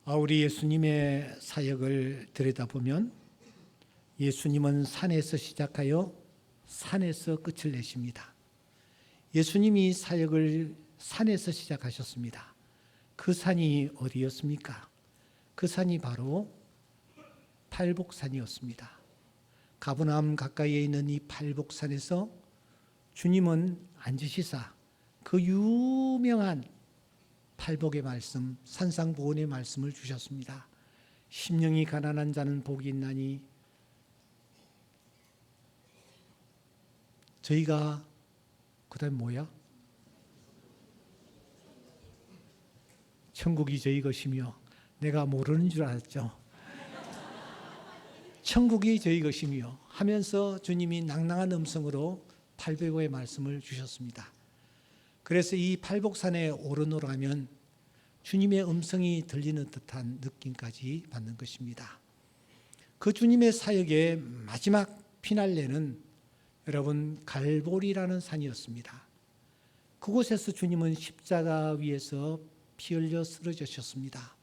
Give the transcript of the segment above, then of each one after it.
우리 예수님의 사역을 들여다보면 예수님은 산에서 시작하여 산에서 끝을 내십니다. 예수님이 사역을 산에서 시작하셨습니다. 그 산이 어디였습니까? 그 산이 바로 팔복산이었습니다. 가버나움 가까이에 있는 이 팔복산에서 주님은 앉으시사 그 유명한 팔복의 말씀, 산상보훈의 말씀을 주셨습니다. 심령이 가난한 자는 복이 있나니 저희가 그다음 뭐야? 천국이 저희 것이며 내가 모르는 줄 알았죠. 천국이 저희 것이며 하면서 주님이 낭낭한 음성으로 팔복의 말씀을 주셨습니다. 그래서 이 팔복산에 오르노라면 주님의 음성이 들리는 듯한 느낌까지 받는 것입니다. 그 주님의 사역의 마지막 피날레는 여러분 갈보리라는 산이었습니다. 그곳에서 주님은 십자가 위에서 피 흘려 쓰러지셨습니다.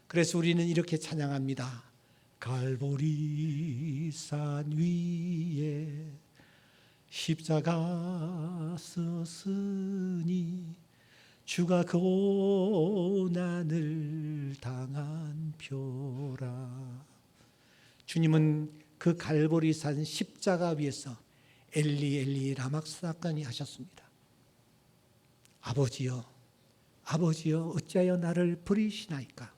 그래서 우리는 이렇게 찬양합니다. 갈보리 산 위에 십자가 섰으니 주가 고난을 당한 표라. 주님은 그 갈보리산 십자가 위에서 엘리 엘리 라막사까니 하셨습니다. 아버지여 아버지여 어찌하여 나를 버리시나이까.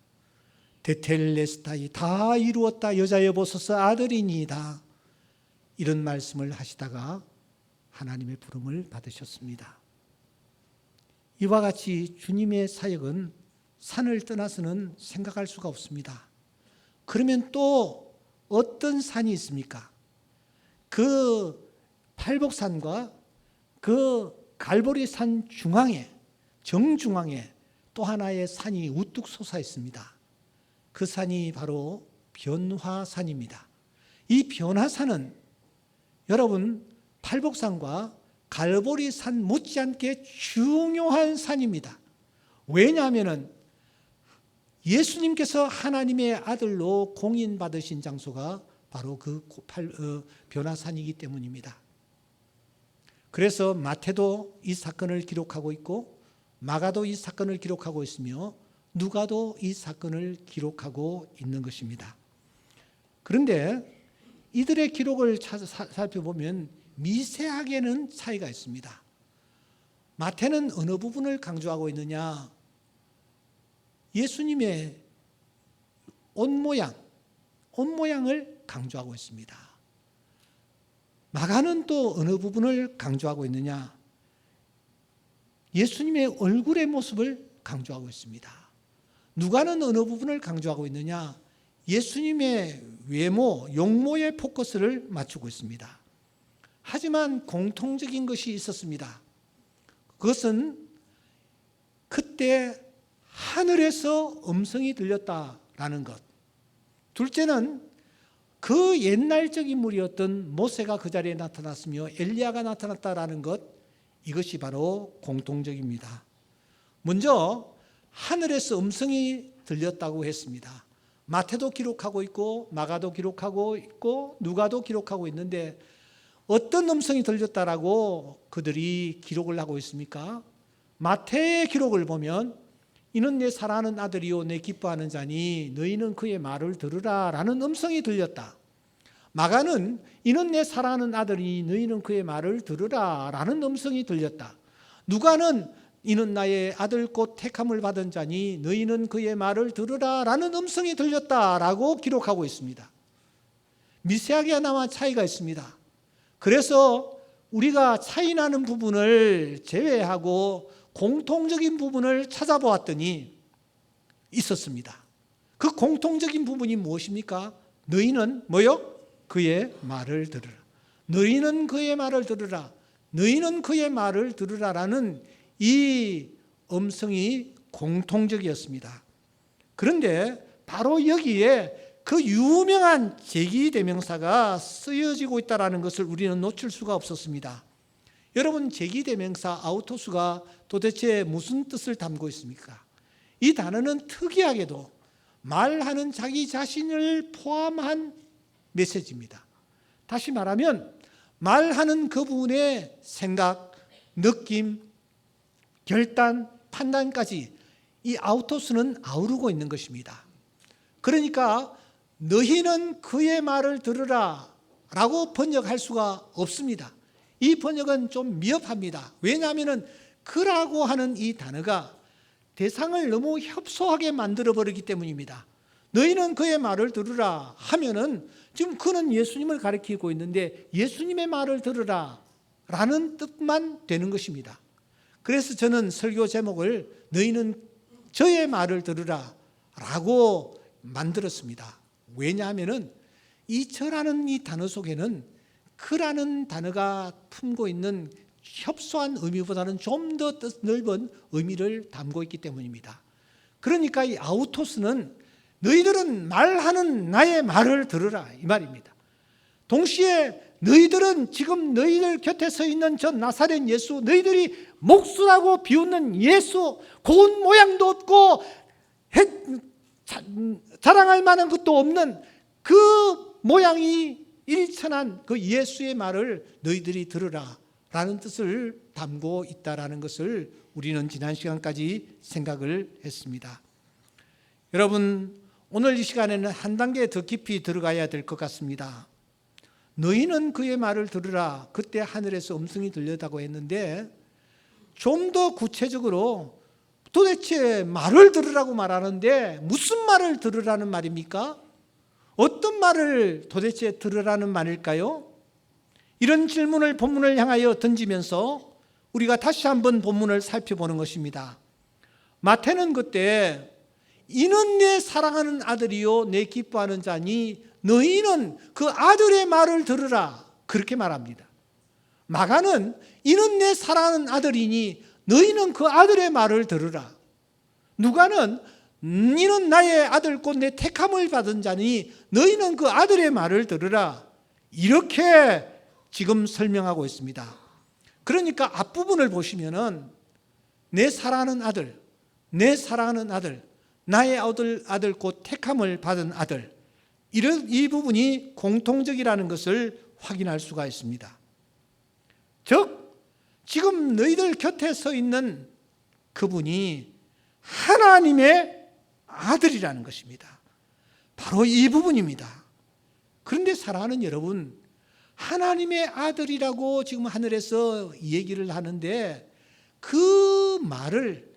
데텔레스타이 다 이루었다 여자여 보소서 아들이니이다. 이런 말씀을 하시다가 하나님의 부름을 받으셨습니다. 이와 같이 주님의 사역은 산을 떠나서는 생각할 수가 없습니다. 그러면 또 어떤 산이 있습니까? 그 팔복산과 그 갈보리산 중앙에 정중앙에 또 하나의 산이 우뚝 솟아 있습니다. 그 산이 바로 변화산입니다. 이 변화산은 여러분 팔복산과 갈보리산 못지않게 중요한 산입니다. 왜냐하면 예수님께서 하나님의 아들로 공인받으신 장소가 바로 그 변화산이기 때문입니다. 그래서 마태도 이 사건을 기록하고 있고 마가도 이 사건을 기록하고 있으며 누가도 이 사건을 기록하고 있는 것입니다. 그런데 이들의 기록을 살펴보면 미세하게는 차이가 있습니다. 마태는 어느 부분을 강조하고 있느냐? 예수님의 옷 모양을 강조하고 있습니다. 마가는 또 어느 부분을 강조하고 있느냐? 예수님의 얼굴의 모습을 강조하고 있습니다. 누가는 어느 부분을 강조하고 있느냐? 예수님의 외모, 용모의 포커스를 맞추고 있습니다. 하지만 공통적인 것이 있었습니다. 그것은 그때 하늘에서 음성이 들렸다라는 것. 둘째는 그 옛날적 인물이었던 모세가 그 자리에 나타났으며 엘리야가 나타났다라는 것. 이것이 바로 공통적입니다. 먼저 하늘에서 음성이 들렸다고 했습니다. 마태도 기록하고 있고 마가도 기록하고 있고 누가도 기록하고 있는데 어떤 음성이 들렸다라고 그들이 기록을 하고 있습니까? 마태의 기록을 보면 이는 내 사랑하는 아들이요 내 기뻐하는 자니 너희는 그의 말을 들으라 라는 음성이 들렸다. 마가는 이는 내 사랑하는 아들이 너희는 그의 말을 들으라 라는 음성이 들렸다. 누가는 이는 나의 아들 곧 택함을 받은 자니 너희는 그의 말을 들으라 라는 음성이 들렸다라고 기록하고 있습니다. 미세하게나마 차이가 있습니다. 그래서 우리가 차이나는 부분을 제외하고 공통적인 부분을 찾아보았더니 있었습니다. 그 공통적인 부분이 무엇입니까? 너희는 뭐요? 그의 말을 들으라. 너희는 그의 말을 들으라. 너희는 그의 말을 들으라라는 이 음성이 공통적이었습니다. 그런데 바로 여기에 그 유명한 제기대명사가 쓰여지고 있다는 것을 우리는 놓칠 수가 없었습니다. 여러분, 제기대명사 아우토스가 도대체 무슨 뜻을 담고 있습니까? 이 단어는 특이하게도 말하는 자기 자신을 포함한 메시지입니다. 다시 말하면 말하는 그분의 생각, 느낌, 결단, 판단까지 이 아우토스는 아우르고 있는 것입니다. 그러니까 너희는 그의 말을 들으라 라고 번역할 수가 없습니다. 이 번역은 좀 미흡합니다. 왜냐하면 그라고 하는 이 단어가 대상을 너무 협소하게 만들어버리기 때문입니다. 너희는 그의 말을 들으라 하면은 지금 그는 예수님을 가리키고 있는데 예수님의 말을 들으라 라는 뜻만 되는 것입니다. 그래서 저는 설교 제목을 너희는 저의 말을 들으라 라고 만들었습니다. 왜냐하면 이 저라는 이 단어 속에는 그라는 단어가 품고 있는 협소한 의미보다는 좀 더 넓은 의미를 담고 있기 때문입니다. 그러니까 이 아우토스는 너희들은 말하는 나의 말을 들으라 이 말입니다. 동시에 너희들은 지금 너희들 곁에 서 있는 저 나사렛 예수, 너희들이 목수라고 비웃는 예수, 고운 모양도 없고 자랑할 만한 것도 없는 그 모양이 일천한 그 예수의 말을 너희들이 들으라 라는 뜻을 담고 있다라는 것을 우리는 지난 시간까지 생각을 했습니다. 여러분, 오늘 이 시간에는 한 단계 더 깊이 들어가야 될 것 같습니다. 너희는 그의 말을 들으라. 그때 하늘에서 음성이 들렸다고 했는데 좀 더 구체적으로 도대체 말을 들으라고 말하는데 무슨 말을 들으라는 말입니까? 어떤 말을 도대체 들으라는 말일까요? 이런 질문을 본문을 향하여 던지면서 우리가 다시 한번 본문을 살펴보는 것입니다. 마태는 그때 이는 내 사랑하는 아들이요 내 기뻐하는 자니 너희는 그 아들의 말을 들으라 그렇게 말합니다. 마가는 이는 내 사랑하는 아들이니 너희는 그 아들의 말을 들으라. 누가는 이는 나의 아들 곧 내 택함을 받은 자니 너희는 그 아들의 말을 들으라. 이렇게 지금 설명하고 있습니다. 그러니까 앞부분을 보시면은 내 사랑하는 아들, 내 사랑하는 아들, 나의 아들 곧 택함을 받은 아들, 이 부분이 공통적이라는 것을 확인할 수가 있습니다. 즉 지금 너희들 곁에 서 있는 그분이 하나님의 아들이라는 것입니다. 바로 이 부분입니다. 그런데 사랑하는 여러분, 하나님의 아들이라고 지금 하늘에서 얘기를 하는데 그 말을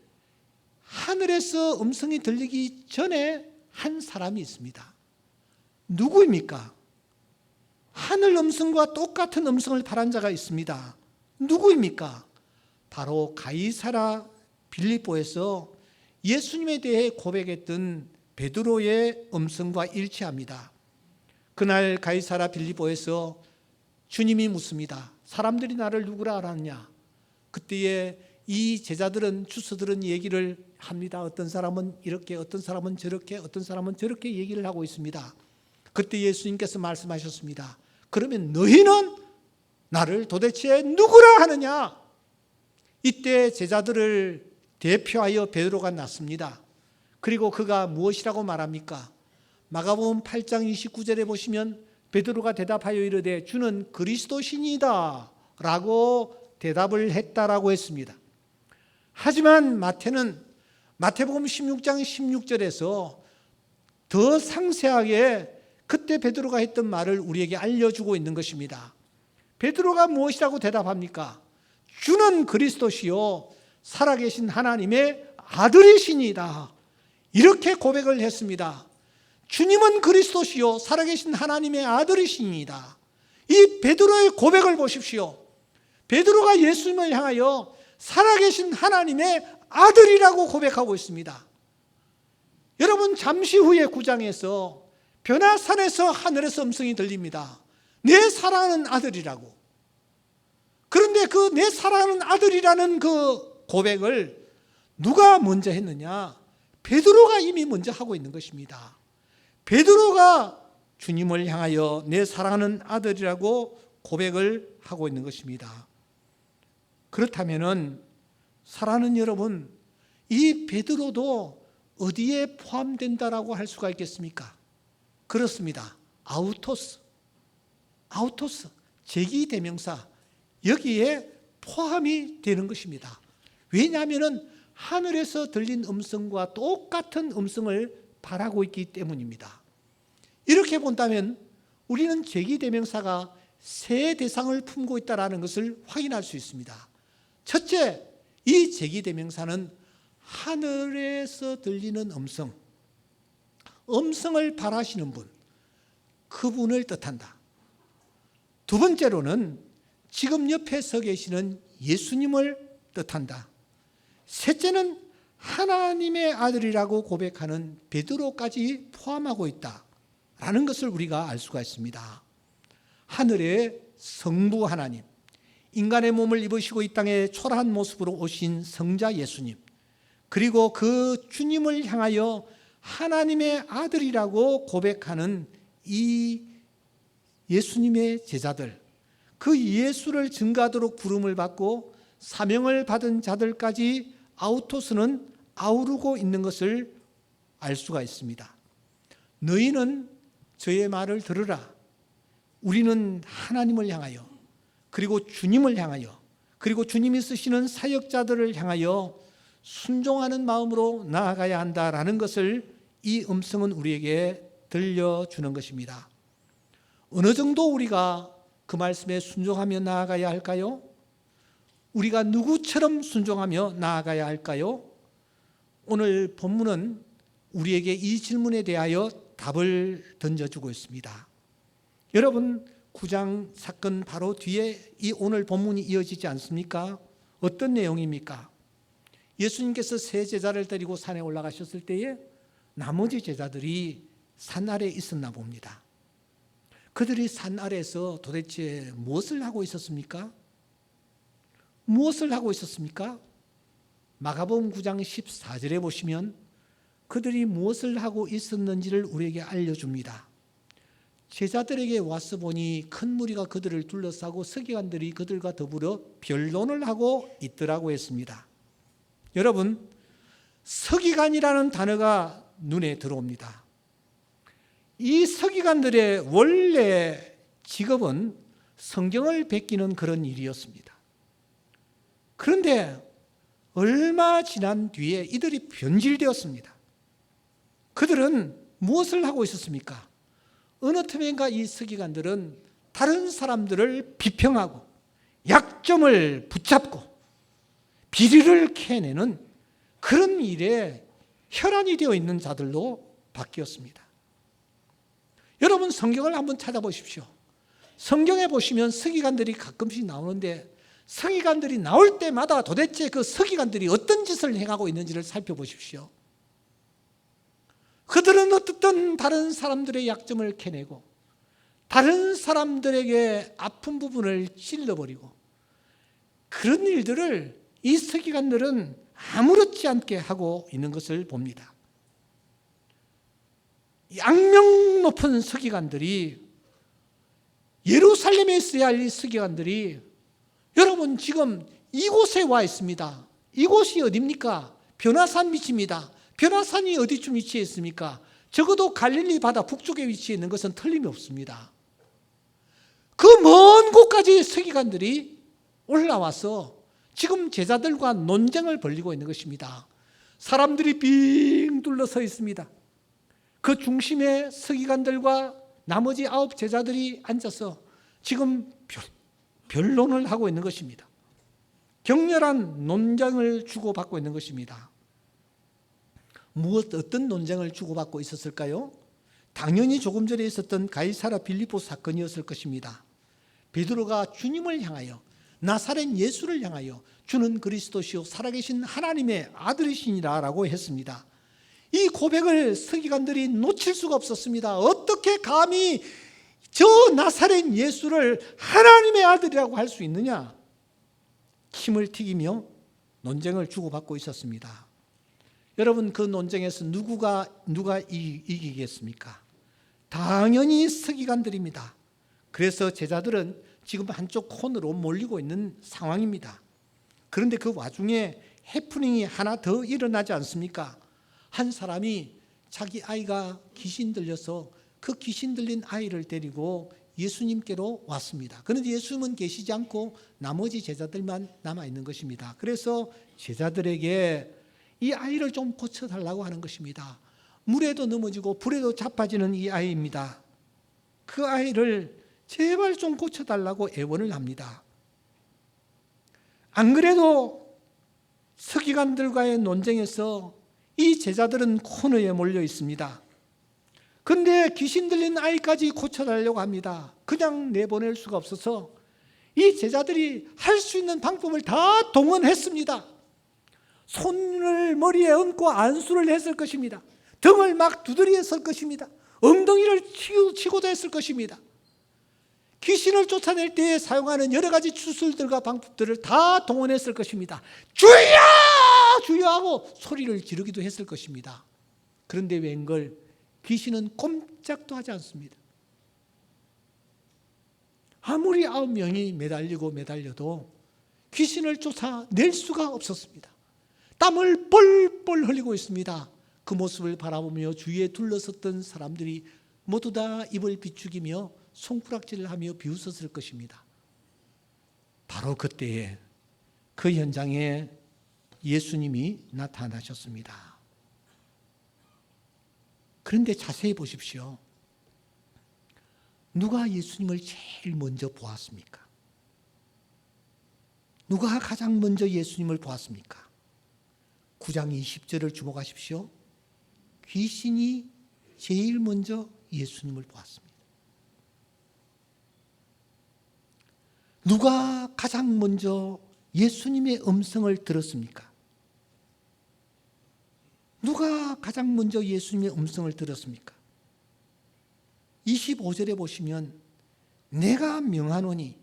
하늘에서 음성이 들리기 전에 한 사람이 있습니다. 누구입니까? 하늘 음성과 똑같은 음성을 발한 자가 있습니다. 누구입니까? 바로 가이사라 빌립보에서 예수님에 대해 고백했던 베드로의 음성과 일치합니다. 그날 가이사라 빌립보에서 주님이 묻습니다. 사람들이 나를 누구라 하느냐? 그때에 이 제자들은 주서들은 얘기를 합니다. 어떤 사람은 이렇게, 어떤 사람은 저렇게, 어떤 사람은 저렇게 얘기를 하고 있습니다. 그때 예수님께서 말씀하셨습니다. 그러면 너희는 나를 도대체 누구라 하느냐? 이때 제자들을 대표하여 베드로가 났습니다. 그리고 그가 무엇이라고 말합니까? 마가복음 8장 29절에 보시면 베드로가 대답하여 이르되 주는 그리스도시니이다 라고 대답을 했다라고 했습니다. 하지만 마태는 마태복음 16장 16절에서 더 상세하게 그때 베드로가 했던 말을 우리에게 알려주고 있는 것입니다. 베드로가 무엇이라고 대답합니까? 주는 그리스도시요 살아계신 하나님의 아들이시니이다. 이렇게 고백을 했습니다. 주님은 그리스도시요 살아계신 하나님의 아들이시니이다. 이 베드로의 고백을 보십시오. 베드로가 예수님을 향하여 살아계신 하나님의 아들이라고 고백하고 있습니다. 여러분, 잠시 후에 9장에서 변화산에서 하늘에서 음성이 들립니다. 내 사랑하는 아들이라고. 그런데 그 내 사랑하는 아들이라는 그 고백을 누가 먼저 했느냐? 베드로가 이미 먼저 하고 있는 것입니다. 베드로가 주님을 향하여 내 사랑하는 아들이라고 고백을 하고 있는 것입니다. 그렇다면은 사랑하는 여러분, 이 베드로도 어디에 포함된다라고 할 수가 있겠습니까? 그렇습니다. 아우토스, 제기대명사, 여기에 포함이 되는 것입니다. 왜냐하면 하늘에서 들린 음성과 똑같은 음성을 바라고 있기 때문입니다. 이렇게 본다면 우리는 제기대명사가 세 대상을 품고 있다는 것을 확인할 수 있습니다. 첫째, 이 제기대명사는 하늘에서 들리는 음성을 바라시는 분, 그분을 뜻한다. 두 번째로는 지금 옆에 서 계시는 예수님을 뜻한다. 셋째는 하나님의 아들이라고 고백하는 베드로까지 포함하고 있다라는 것을 우리가 알 수가 있습니다. 하늘의 성부 하나님, 인간의 몸을 입으시고 이 땅에 초라한 모습으로 오신 성자 예수님, 그리고 그 주님을 향하여 하나님의 아들이라고 고백하는 이 예수님의 제자들, 그 예수를 증거하도록 부름을 받고 사명을 받은 자들까지 아우토스는 아우르고 있는 것을 알 수가 있습니다. 너희는 저의 말을 들으라. 우리는 하나님을 향하여, 그리고 주님을 향하여, 그리고 주님이 쓰시는 사역자들을 향하여 순종하는 마음으로 나아가야 한다라는 것을 이 음성은 우리에게 들려주는 것입니다. 어느 정도 우리가 그 말씀에 순종하며 나아가야 할까요? 우리가 누구처럼 순종하며 나아가야 할까요? 오늘 본문은 우리에게 이 질문에 대하여 답을 던져주고 있습니다. 여러분, 구장 사건 바로 뒤에 이 오늘 본문이 이어지지 않습니까? 어떤 내용입니까? 예수님께서 세 제자를 데리고 산에 올라가셨을 때에 나머지 제자들이 산 아래에 있었나 봅니다. 그들이 산 아래에서 도대체 무엇을 하고 있었습니까? 무엇을 하고 있었습니까? 마가복음 9장 14절에 보시면 그들이 무엇을 하고 있었는지를 우리에게 알려줍니다. 제자들에게 와서 보니 큰 무리가 그들을 둘러싸고 서기관들이 그들과 더불어 변론을 하고 있더라고 했습니다. 여러분, 서기관이라는 단어가 눈에 들어옵니다. 이 서기관들의 원래 직업은 성경을 베끼는 그런 일이었습니다. 그런데 얼마 지난 뒤에 이들이 변질되었습니다. 그들은 무엇을 하고 있었습니까? 어느 틈엔가 이 서기관들은 다른 사람들을 비평하고 약점을 붙잡고 비리를 캐내는 그런 일에 혈안이 되어 있는 자들로 바뀌었습니다. 여러분, 성경을 한번 찾아보십시오. 성경에 보시면 서기관들이 가끔씩 나오는데 서기관들이 나올 때마다 도대체 그 서기관들이 어떤 짓을 행하고 있는지를 살펴보십시오. 그들은 어떻든 다른 사람들의 약점을 캐내고 다른 사람들에게 아픈 부분을 찔러버리고 그런 일들을 이 서기관들은 아무렇지 않게 하고 있는 것을 봅니다. 악명 높은 서기관들이, 예루살렘에 있어야 할 이 서기관들이 여러분 지금 이곳에 와 있습니다. 이곳이 어디입니까? 변화산 밑입니다. 변화산이 어디쯤 위치해 있습니까? 적어도 갈릴리 바다 북쪽에 위치해 있는 것은 틀림이 없습니다. 그 먼 곳까지 서기관들이 올라와서 지금 제자들과 논쟁을 벌이고 있는 것입니다. 사람들이 빙 둘러서 있습니다. 그 중심에 서기관들과 나머지 9 제자들이 앉아서 지금 변론을 하고 있는 것입니다. 격렬한 논쟁을 주고받고 있는 것입니다. 어떤 논쟁을 주고받고 있었을까요? 당연히 조금 전에 있었던 가이사랴 빌립보 사건이었을 것입니다. 베드로가 주님을 향하여, 나사렛 예수를 향하여 주는 그리스도시요 살아계신 하나님의 아들이시니라라고 했습니다. 이 고백을 서기관들이 놓칠 수가 없었습니다. 어떻게 감히 저 나사렛 예수를 하나님의 아들이라고 할 수 있느냐? 침을 튀기며 논쟁을 주고받고 있었습니다. 여러분, 그 논쟁에서 누가 이기겠습니까? 당연히 서기관들입니다. 그래서 제자들은 지금 한쪽 코너로 몰리고 있는 상황입니다. 그런데 그 와중에 해프닝이 하나 더 일어나지 않습니까? 한 사람이 자기 아이가 귀신 들려서 그 귀신 들린 아이를 데리고 예수님께로 왔습니다. 그런데 예수님은 계시지 않고 나머지 제자들만 남아있는 것입니다. 그래서 제자들에게 이 아이를 좀 고쳐달라고 하는 것입니다. 물에도 넘어지고 불에도 자빠지는 이 아이입니다. 그 아이를 제발 좀 고쳐달라고 애원을 합니다. 안 그래도 서기관들과의 논쟁에서 이 제자들은 코너에 몰려 있습니다. 그런데 귀신 들린 아이까지 고쳐달라고 합니다. 그냥 내보낼 수가 없어서 이 제자들이 할 수 있는 방법을 다 동원했습니다. 손을 머리에 얹고 안수를 했을 것입니다. 등을 막 두드렸을 것입니다. 엉덩이를 치고도 했을 것입니다. 귀신을 쫓아낼 때 사용하는 여러 가지 주술들과 방법들을 다 동원했을 것입니다. 주여! 주여! 하고 소리를 지르기도 했을 것입니다. 그런데 웬걸 귀신은 꼼짝도 하지 않습니다. 아무리 9명이 매달려도 귀신을 쫓아낼 수가 없었습니다. 땀을 뻘뻘 흘리고 있습니다. 그 모습을 바라보며 주위에 둘러섰던 사람들이 모두 다 입을 비축이며 손가락질을 하며 비웃었을 것입니다. 바로 그때에 그 현장에 예수님이 나타나셨습니다. 그런데 자세히 보십시오. 누가 예수님을 제일 먼저 보았습니까? 누가 가장 먼저 예수님을 보았습니까? 9장 20절을 주목하십시오. 귀신이 제일 먼저 예수님을 보았습니다. 누가 가장 먼저 예수님의 음성을 들었습니까? 누가 가장 먼저 예수님의 음성을 들었습니까? 25절에 보시면 내가 명하노니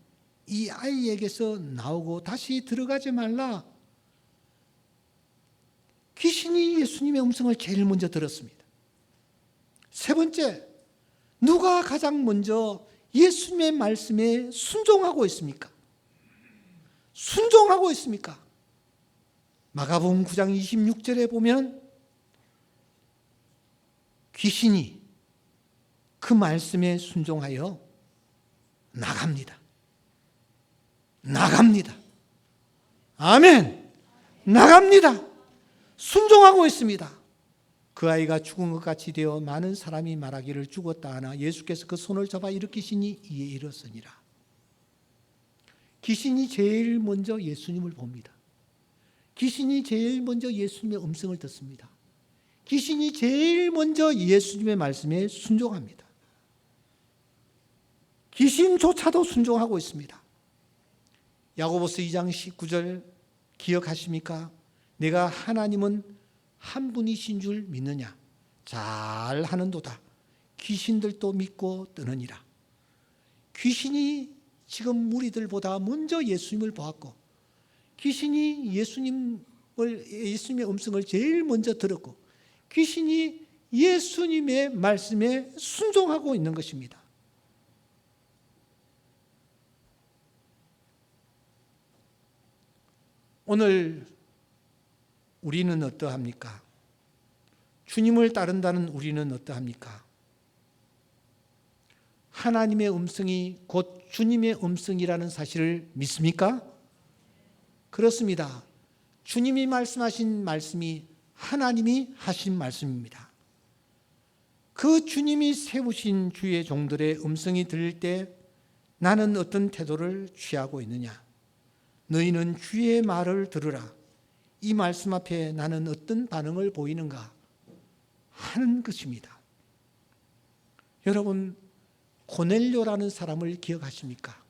이 아이에게서 나오고 다시 들어가지 말라. 귀신이 예수님의 음성을 제일 먼저 들었습니다. 세 번째, 누가 가장 먼저 예수님의 말씀에 순종하고 있습니까? 순종하고 있습니까? 마가복음 9장 26절에 보면 귀신이 그 말씀에 순종하여 나갑니다. 나갑니다. 아멘. 나갑니다. 순종하고 있습니다. 그 아이가 죽은 것 같이 되어 많은 사람이 말하기를 죽었다 하나 예수께서 그 손을 잡아 일으키시니 이에 일었으니라. 귀신이 제일 먼저 예수님을 봅니다. 귀신이 제일 먼저 예수님의 음성을 듣습니다. 귀신이 제일 먼저 예수님의 말씀에 순종합니다. 귀신조차도 순종하고 있습니다. 야고보서 2장 19절 기억하십니까? 내가 하나님은 한 분이신 줄 믿느냐? 잘하는도다. 귀신들도 믿고 뜨느니라. 귀신이 지금 무리들보다 먼저 예수님을 보았고 귀신이 예수님의 음성을 제일 먼저 들었고 귀신이 예수님의 말씀에 순종하고 있는 것입니다. 오늘 우리는 어떠합니까? 주님을 따른다는 우리는 어떠합니까? 하나님의 음성이 곧 주님의 음성이라는 사실을 믿습니까? 그렇습니다. 주님이 말씀하신 말씀이 하나님이 하신 말씀입니다. 그 주님이 세우신 주의 종들의 음성이 들릴 때 나는 어떤 태도를 취하고 있느냐? 너희는 주의 말을 들으라. 이 말씀 앞에 나는 어떤 반응을 보이는가 하는 것입니다. 여러분, 고넬료라는 사람을 기억하십니까?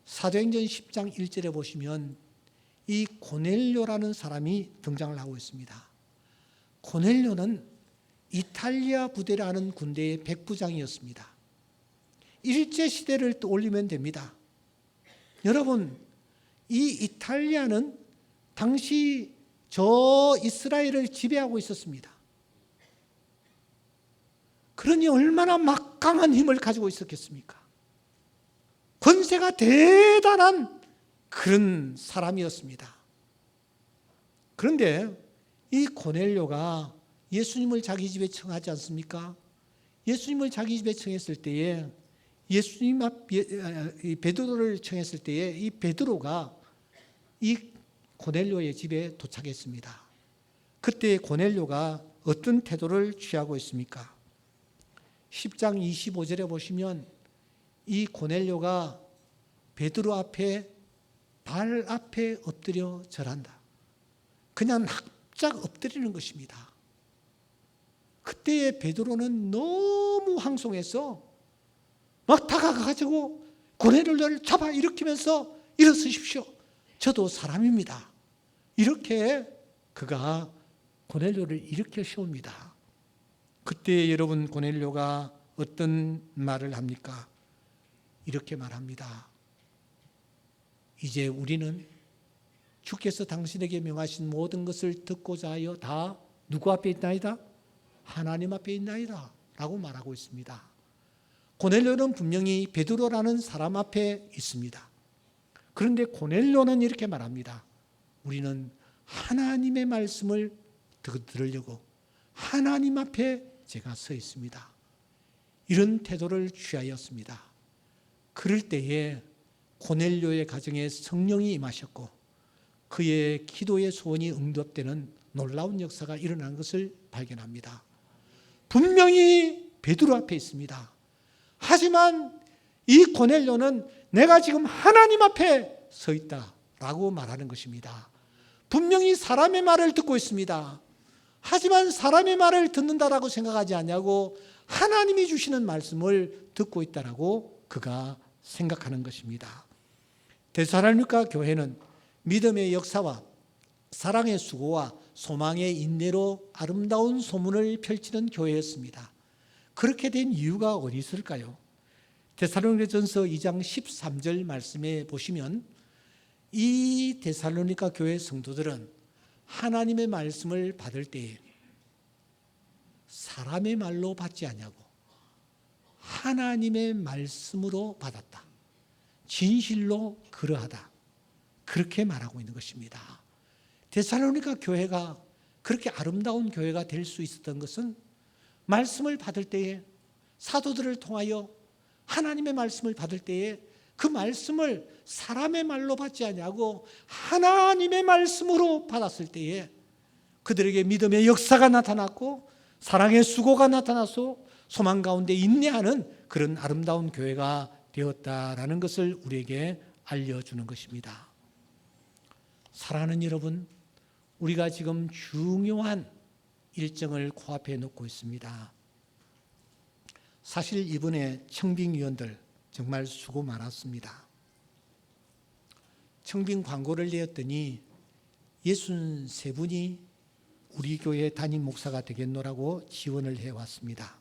사도행전 10장 1절에 보시면 이 고넬료라는 사람이 등장을 하고 있습니다. 고넬료는 이탈리아 부대라는 군대의 백부장이었습니다. 일제시대를 떠올리면 됩니다. 여러분, 이 이탈리아는 당시 저 이스라엘을 지배하고 있었습니다. 그러니 얼마나 막강한 힘을 가지고 있었겠습니까? 권세가 대단한 그런 사람이었습니다. 그런데 이 고넬료가 예수님을 자기 집에 청하지 않습니까? 예수님을 자기 집에 청했을 때에 예수님 베드로를 청했을 때에 이 베드로가 이 고넬료의 집에 도착했습니다. 그때 고넬료가 어떤 태도를 취하고 있습니까? 10장 25절에 보시면 이 고넬료가 베드로 앞에 발 앞에 엎드려 절한다. 그냥 납작 엎드리는 것입니다. 그때의 베드로는 너무 황송해서 막 다가가가지고 고넬료를 잡아 일으키면서 일어서십시오. 저도 사람입니다. 이렇게 그가 고넬료를 일으켜 세웁니다. 그때 여러분 고넬료가 어떤 말을 합니까? 이렇게 말합니다. 이제 우리는 주께서 당신에게 명하신 모든 것을 듣고자 하여 다 누구 앞에 있나이다? 하나님 앞에 있나이다 라고 말하고 있습니다. 고넬료는 분명히 베드로라는 사람 앞에 있습니다. 그런데 고넬료는 이렇게 말합니다. 우리는 하나님의 말씀을 들으려고 하나님 앞에 제가 서 있습니다. 이런 태도를 취하였습니다. 그럴 때에 고넬료의 가정에 성령이 임하셨고 그의 기도의 소원이 응답되는 놀라운 역사가 일어난 것을 발견합니다. 분명히 베드로 앞에 있습니다. 하지만 이 고넬료는 내가 지금 하나님 앞에 서 있다라고 말하는 것입니다. 분명히 사람의 말을 듣고 있습니다. 하지만 사람의 말을 듣는다라고 생각하지 않냐고 하나님이 주시는 말씀을 듣고 있다라고 그가 생각하는 것입니다. 데살로니가 교회는 믿음의 역사와 사랑의 수고와 소망의 인내로 아름다운 소문을 펼치는 교회였습니다. 그렇게 된 이유가 어디 있을까요? 데살로니가전서 2장 13절 말씀에 보시면 이 데살로니가 교회 성도들은 하나님의 말씀을 받을 때에 사람의 말로 받지 않냐고 하나님의 말씀으로 받았다. 진실로 그러하다. 그렇게 말하고 있는 것입니다. 데살로니가 교회가 그렇게 아름다운 교회가 될 수 있었던 것은 말씀을 받을 때에 사도들을 통하여 하나님의 말씀을 받을 때에 그 말씀을 사람의 말로 받지 않냐고 하나님의 말씀으로 받았을 때에 그들에게 믿음의 역사가 나타났고 사랑의 수고가 나타나서 소망 가운데 인내하는 그런 아름다운 교회가 되었다라는 것을 우리에게 알려주는 것입니다. 사랑하는 여러분, 우리가 지금 중요한 일정을 코앞에 놓고 있습니다. 사실 이번에 청빙위원들 정말 수고 많았습니다. 청빙 광고를 내었더니 63분이 우리 교회 담임 목사가 되겠노라고 지원을 해왔습니다.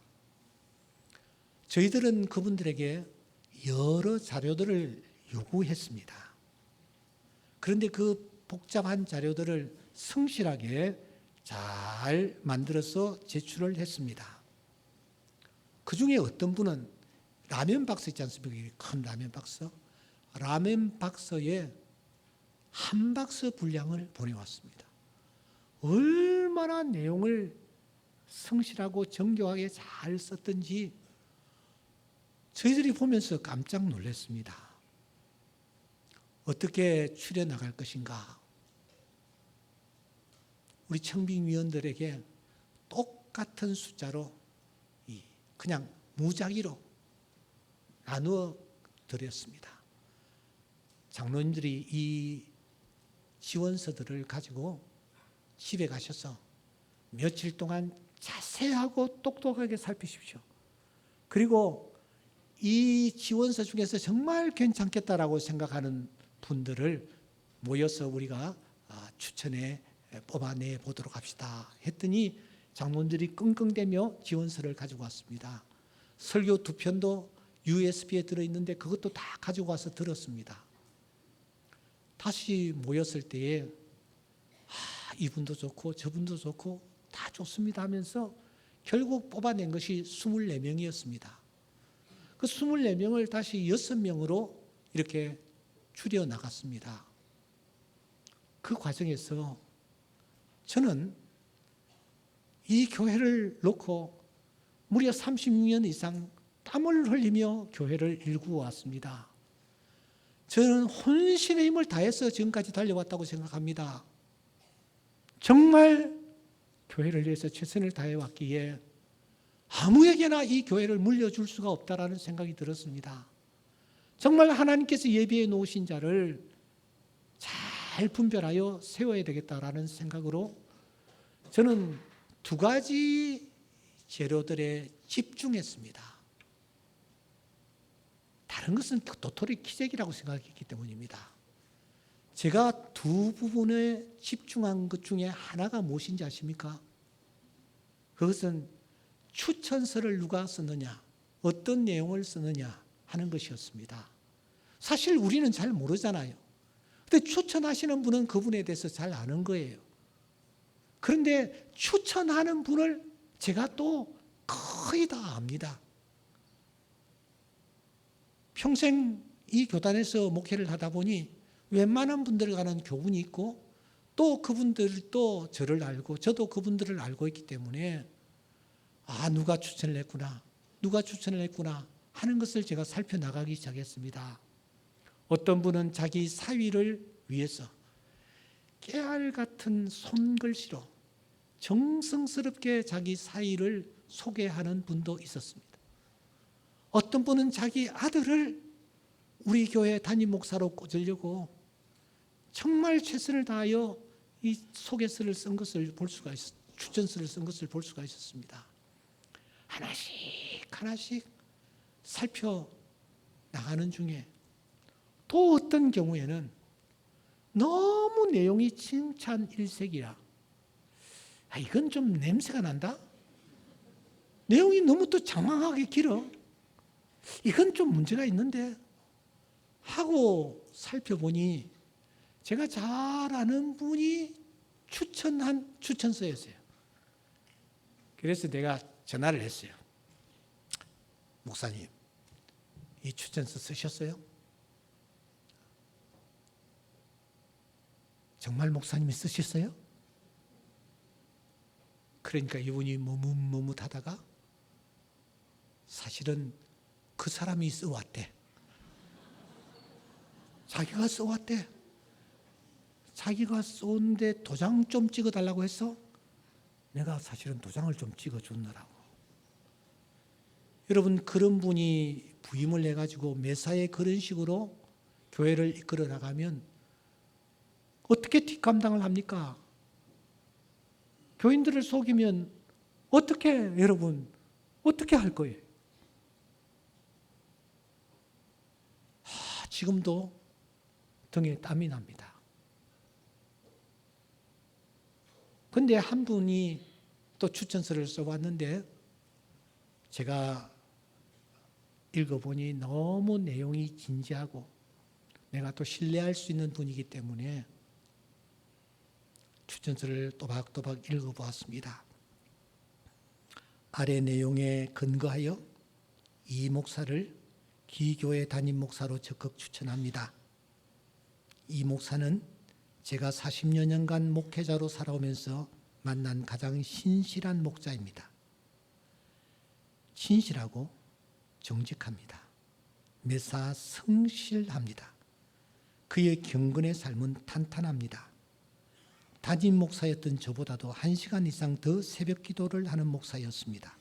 저희들은 그분들에게 여러 자료들을 요구했습니다. 그런데 그 복잡한 자료들을 성실하게 잘 만들어서 제출을 했습니다. 그 중에 어떤 분은 라면 박스 있지 않습니까? 큰 라면 박스. 라면 박스에 한 박스 분량을 보내왔습니다. 얼마나 내용을 성실하고 정교하게 잘 썼던지 저희들이 보면서 깜짝 놀랐습니다. 어떻게 추려 나갈 것인가? 우리 청빙위원들에게 똑같은 숫자로 그냥 무작위로 나누어 드렸습니다. 장로님들이 이 지원서들을 가지고 집에 가셔서 며칠 동안 자세하고 똑똑하게 살피십시오. 그리고 이 지원서 중에서 정말 괜찮겠다라고 생각하는 분들을 모여서 우리가 추천해 뽑아내 보도록 합시다 했더니 장로님들이 끙끙대며 지원서를 가지고 왔습니다. 설교 2편도 USB에 들어있는데 그것도 다 가지고 와서 들었습니다. 다시 모였을 때에 이분도 좋고 저분도 좋고 다 좋습니다 하면서 결국 뽑아낸 것이 24명이었습니다. 그 24명을 다시 6명으로 이렇게 줄여 나갔습니다. 그 과정에서 저는 이 교회를 놓고 무려 36년 이상 땀을 흘리며 교회를 일구어 왔습니다. 저는 혼신의 힘을 다해서 지금까지 달려왔다고 생각합니다. 정말 교회를 위해서 최선을 다해왔기에 아무에게나 이 교회를 물려줄 수가 없다라는 생각이 들었습니다. 정말 하나님께서 예비해 놓으신 자를 잘 분별하여 세워야 되겠다라는 생각으로 저는 두 가지 재료들에 집중했습니다. 다른 것은 도토리 키재기라고 생각했기 때문입니다. 제가 두 부분에 집중한 것 중에 하나가 무엇인지 아십니까? 그것은 추천서를 누가 쓰느냐, 어떤 내용을 쓰느냐 하는 것이었습니다. 사실 우리는 잘 모르잖아요. 그런데 추천하시는 분은 그분에 대해서 잘 아는 거예요. 그런데 추천하는 분을 제가 또 거의 다 압니다. 평생 이 교단에서 목회를 하다 보니 웬만한 분들과는 교훈이 있고 또 그분들도 저를 알고 저도 그분들을 알고 있기 때문에 누가 추천을 했구나, 누가 추천을 했구나 하는 것을 제가 살펴나가기 시작했습니다. 어떤 분은 자기 사위를 위해서 깨알 같은 손글씨로 정성스럽게 자기 사위를 소개하는 분도 있었습니다. 어떤 분은 자기 아들을 우리 교회 담임 목사로 꽂으려고 정말 최선을 다하여 이 소개서를 쓴 것을 볼 수가 추천서를 쓴 것을 볼 수가 있었습니다. 하나씩 살펴 나가는 중에 또 어떤 경우에는 너무 내용이 칭찬 일색이라 이건 좀 냄새가 난다? 내용이 너무 또 장황하게 길어. 이건 좀 문제가 있는데 하고 살펴보니 제가 잘 아는 분이 추천한 추천서였어요. 그래서 내가 전화를 했어요. 목사님, 이 추천서 쓰셨어요? 정말 목사님이 쓰셨어요? 그러니까 이분이 머뭇머뭇하다가 사실은 그 사람이 써왔대. 자기가 써왔대. 자기가 쏜데 도장 좀 찍어달라고 해서 내가 사실은 도장을 좀 찍어줬느라고. 여러분, 그런 분이 부임을 해가지고 매사에 그런 식으로 교회를 이끌어 나가면 어떻게 뒷감당을 합니까? 교인들을 속이면 어떻게 여러분 어떻게 할 거예요? 지금도 등에 땀이 납니다. 그런데 한 분이 또 추천서를 써왔는데 제가 읽어보니 너무 내용이 진지하고 내가 또 신뢰할 수 있는 분이기 때문에 추천서를 또박또박 읽어보았습니다. 아래 내용에 근거하여 이 목사를 기교회 담임 목사로 적극 추천합니다. 이 목사는 제가 40여 년간 목회자로 살아오면서 만난 가장 신실한 목자입니다. 진실하고 정직합니다. 매사 성실합니다. 그의 경건의 삶은 탄탄합니다. 담임 목사였던 저보다도 1시간 이상 더 새벽 기도를 하는 목사였습니다.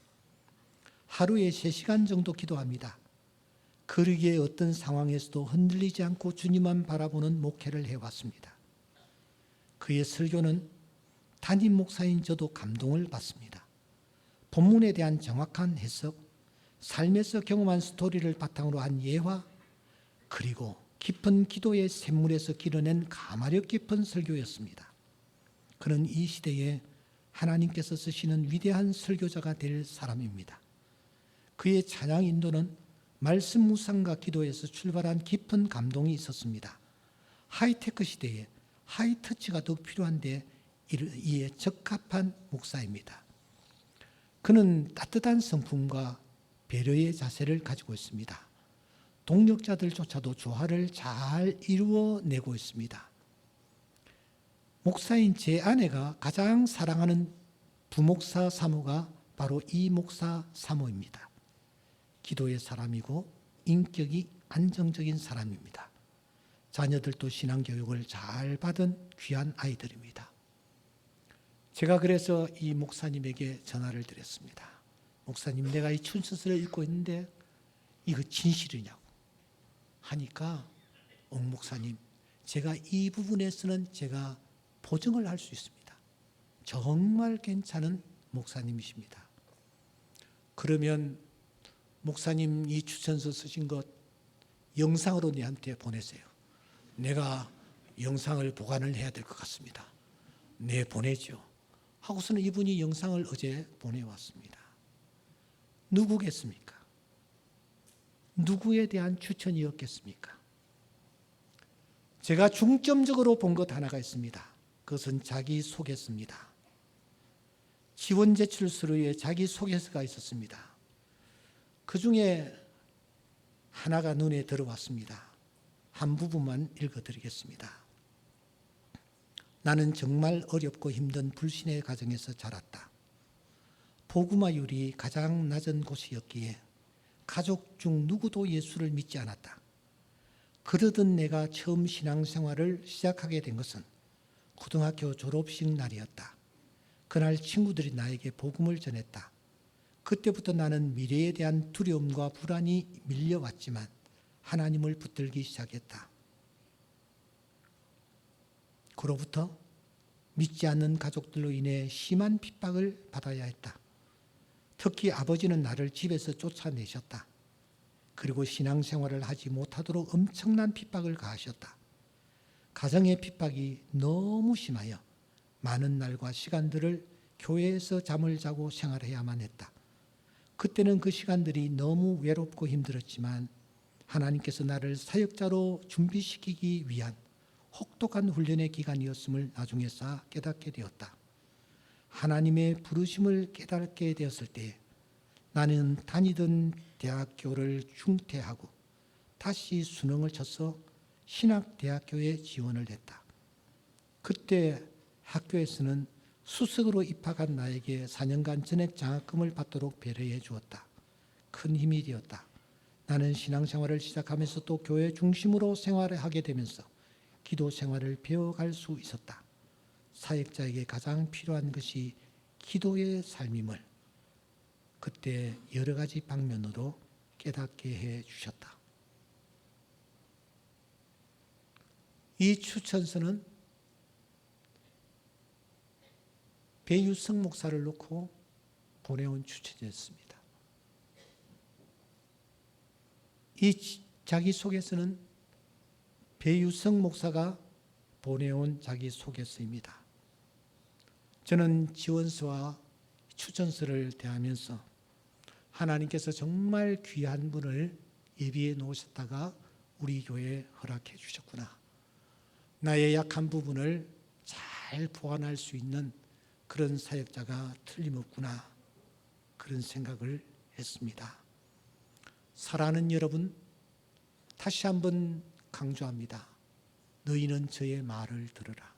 하루에 3시간 정도 기도합니다. 거리기의 어떤 상황에서도 흔들리지 않고 주님만 바라보는 목회를 해왔습니다. 그의 설교는 담임 목사인 저도 감동을 받습니다. 본문에 대한 정확한 해석, 삶에서 경험한 스토리를 바탕으로 한 예화, 그리고 깊은 기도의 샘물에서 길어낸 가마력 깊은 설교였습니다. 그는 이 시대에 하나님께서 쓰시는 위대한 설교자가 될 사람입니다. 그의 찬양 인도는 말씀 묵상과 기도에서 출발한 깊은 감동이 있었습니다. 하이테크 시대에 하이터치가 더욱 필요한데 이에 적합한 목사입니다. 그는 따뜻한 성품과 배려의 자세를 가지고 있습니다. 동력자들조차도 조화를 잘 이루어내고 있습니다. 목사인 제 아내가 가장 사랑하는 부목사 사모가 바로 이 목사 사모입니다. 기도의 사람이고 인격이 안정적인 사람입니다. 자녀들도 신앙교육을 잘 받은 귀한 아이들입니다. 제가 그래서 이 목사님에게 전화를 드렸습니다. 목사님, 내가 이 춘천서를 읽고 있는데 이거 진실이냐고 하니까 목사님, 제가 이 부분에서는 제가 보증을 할 수 있습니다. 정말 괜찮은 목사님이십니다. 그러면 목사님 이 추천서 쓰신 것 영상으로 내한테 보내세요. 내가 영상을 보관을 해야 될 것 같습니다. 네, 보내죠. 하고서는 이분이 영상을 어제 보내왔습니다. 누구겠습니까? 누구에 대한 추천이었겠습니까? 제가 중점적으로 본 것 하나가 있습니다. 그것은 자기소개서입니다. 지원 제출 서류에 자기소개서가 있었습니다. 그 중에 하나가 눈에 들어왔습니다. 한 부분만 읽어드리겠습니다. 나는 정말 어렵고 힘든 불신의 가정에서 자랐다. 복음화율이 가장 낮은 곳이었기에 가족 중 누구도 예수를 믿지 않았다. 그러던 내가 처음 신앙생활을 시작하게 된 것은 고등학교 졸업식 날이었다. 그날 친구들이 나에게 복음을 전했다. 그때부터 나는 미래에 대한 두려움과 불안이 밀려왔지만 하나님을 붙들기 시작했다. 그로부터 믿지 않는 가족들로 인해 심한 핍박을 받아야 했다. 특히 아버지는 나를 집에서 쫓아내셨다. 그리고 신앙생활을 하지 못하도록 엄청난 핍박을 가하셨다. 가정의 핍박이 너무 심하여 많은 날과 시간들을 교회에서 잠을 자고 생활해야만 했다. 그때는 그 시간들이 너무 외롭고 힘들었지만 하나님께서 나를 사역자로 준비시키기 위한 혹독한 훈련의 기간이었음을 나중에서 깨닫게 되었다. 하나님의 부르심을 깨닫게 되었을 때 나는 다니던 대학교를 중퇴하고 다시 수능을 쳐서 신학대학교에 지원을 했다. 그때 학교에서는 수석으로 입학한 나에게 4년간 전액 장학금을 받도록 배려해 주었다. 큰 힘이 되었다. 나는 신앙생활을 시작하면서 또 교회 중심으로 생활을 하게 되면서 기도 생활을 배워갈 수 있었다. 사역자에게 가장 필요한 것이 기도의 삶임을 그때 여러 가지 방면으로 깨닫게 해 주셨다. 이 추천서는 배유성 목사를 놓고 보내온 추천이었습니다. 이 자기소개서는 배유성 목사가 보내온 자기소개서입니다. 저는 지원서와 추천서를 대하면서 하나님께서 정말 귀한 분을 예비해 놓으셨다가 우리 교회에 허락해 주셨구나. 나의 약한 부분을 잘 보완할 수 있는 그런 사역자가 틀림없구나. 그런 생각을 했습니다. 사랑하는 여러분, 다시 한번 강조합니다. 너희는 저의 말을 들으라.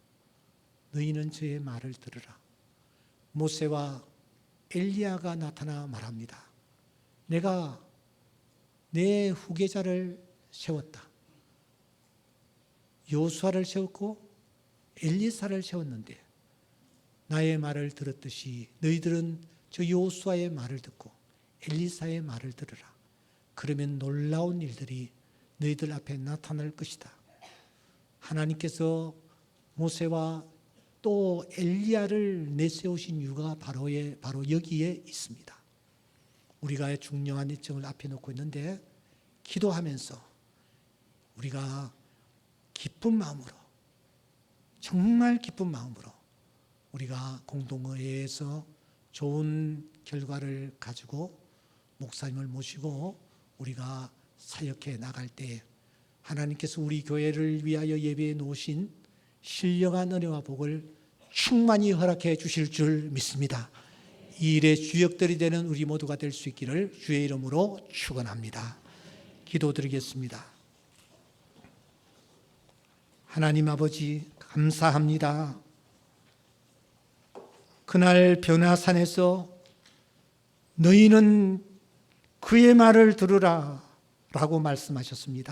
너희는 저의 말을 들으라. 모세와 엘리야가 나타나 말합니다. 내가 내 후계자를 세웠다. 여호수아를 세웠고 엘리사를 세웠는데 나의 말을 들었듯이 너희들은 저 여호수아의 말을 듣고 엘리사의 말을 들으라. 그러면 놀라운 일들이 너희들 앞에 나타날 것이다. 하나님께서 모세와 또 엘리야를 내세우신 이유가 바로 여기에 있습니다. 우리가 중요한 일정을 앞에 놓고 있는데 기도하면서 우리가 기쁜 마음으로, 정말 기쁜 마음으로 우리가 공동의회에서 좋은 결과를 가지고 목사님을 모시고 우리가 사역해 나갈 때 하나님께서 우리 교회를 위하여 예배해 놓으신 신령한 은혜와 복을 충만히 허락해 주실 줄 믿습니다. 이 일의 주역들이 되는 우리 모두가 될 수 있기를 주의 이름으로 축원합니다. 기도드리겠습니다. 하나님 아버지 감사합니다. 그날 변화산에서 너희는 그의 말을 들으라 라고 말씀하셨습니다.